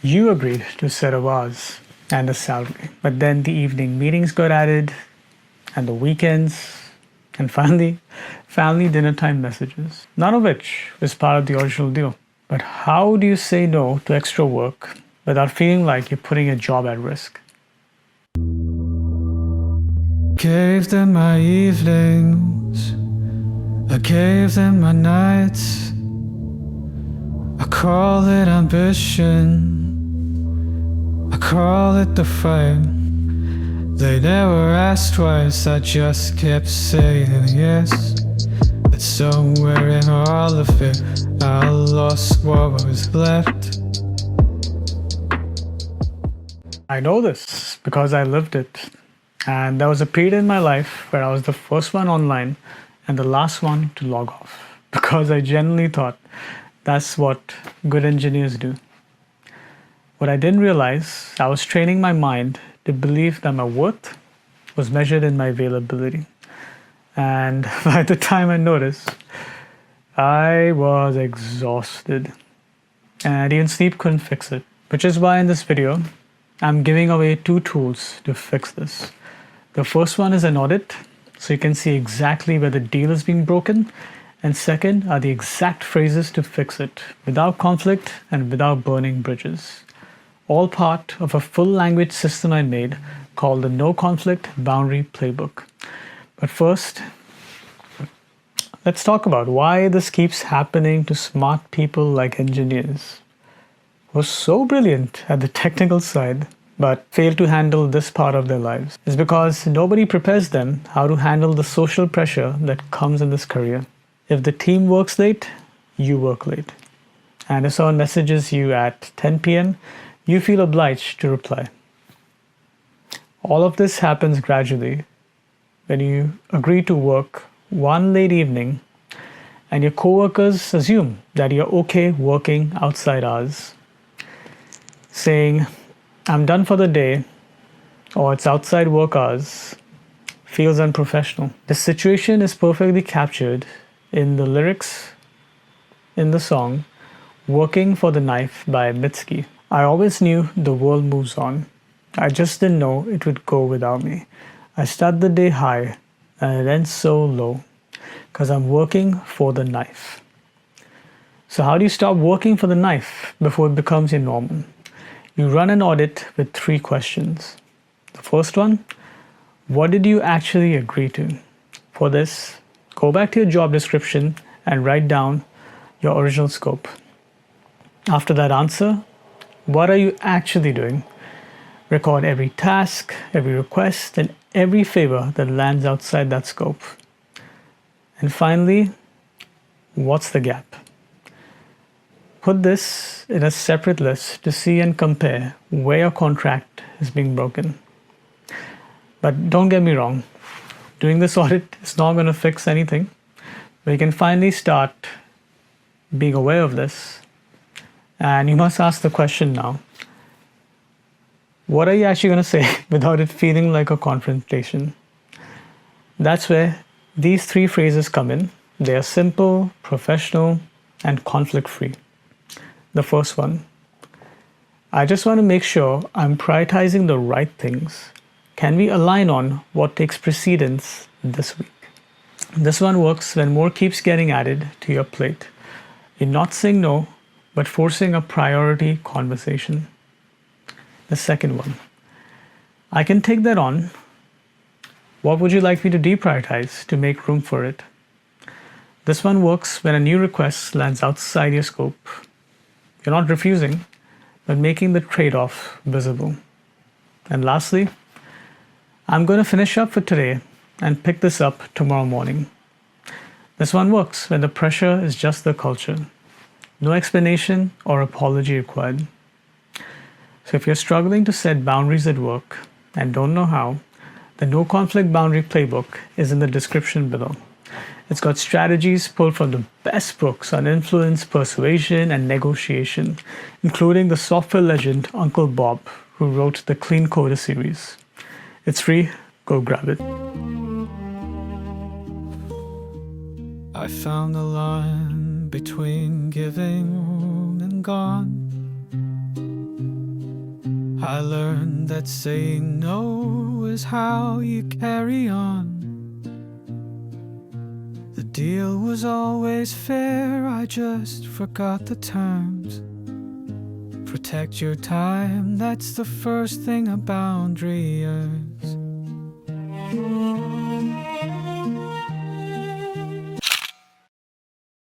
You agreed to a set of hours and a salary, but then the evening meetings got added, and the weekends, and finally, family dinner time messages, none of which was part of the original deal. But how do you say no to extra work without feeling like you're putting your job at risk? Gave them my evenings, I gave them my nights. I call it ambition, I call it the fight. They never asked twice, I just kept saying yes. But somewhere in all of it, I lost what was left. I know this because I lived it. And there was a period in my life where I was the first one online and the last one to log off because I genuinely thought that's what good engineers do. What I didn't realize, I was training my mind to believe that my worth was measured in my availability. And by the time I noticed, I was exhausted. And even sleep couldn't fix it. Which is why in this video, I'm giving away 2 tools to fix this. The first one is an audit, so you can see exactly where the deal is being broken. And second are the exact phrases to fix it, without conflict and without burning bridges. All part of a full language system I made called the No Conflict Boundary Playbook. But first, let's talk about why this keeps happening to smart people like engineers who are so brilliant at the technical side but fail to handle this part of their lives. It's because nobody prepares them how to handle the social pressure that comes in this career. If the team works late, you work late. And if someone messages you at 10 p.m., you feel obliged to reply. All of this happens gradually when you agree to work one late evening and your coworkers assume that you're okay working outside hours, saying, "I'm done for the day," or "it's outside work hours," feels unprofessional. The situation is perfectly captured in the lyrics in the song Working for the Knife by Mitski. I always knew the world moves on. I just didn't know it would go without me. I start the day high and it ends so low because I'm working for the knife. So how do you stop working for the knife before it becomes your normal? You run an audit with 3 questions. The first one, what did you actually agree to? For this, go back to your job description and write down your original scope. After that answer, what are you actually doing? Record every task, every request, and every favor that lands outside that scope. And finally, what's the gap? Put this in a separate list to see and compare where your contract is being broken. But don't get me wrong, doing this audit is not going to fix anything, but you can finally start being aware of this. And you must ask the question now, what are you actually going to say without it feeling like a confrontation? That's where these 3 phrases come in. They are simple, professional, and conflict-free. The first one, I just want to make sure I'm prioritizing the right things. Can we align on what takes precedence this week? This one works when more keeps getting added to your plate. You're not saying no, but forcing a priority conversation. The second one, I can take that on. What would you like me to deprioritize to make room for it? This one works when a new request lands outside your scope. You're not refusing, but making the trade-off visible. And lastly, I'm going to finish up for today and pick this up tomorrow morning. This one works when the pressure is just the culture. No explanation or apology required. So if you're struggling to set boundaries at work and don't know how, the No Conflict Boundary Playbook is in the description below. It's got strategies pulled from the best books on influence, persuasion, and negotiation, including the software legend Uncle Bob, who wrote the Clean Coder series. It's free, go grab it. I found the line between giving and gone. I learned that saying no is how you carry on. The deal was always fair, I just forgot the terms. Protect your time, that's the first thing a boundary earns.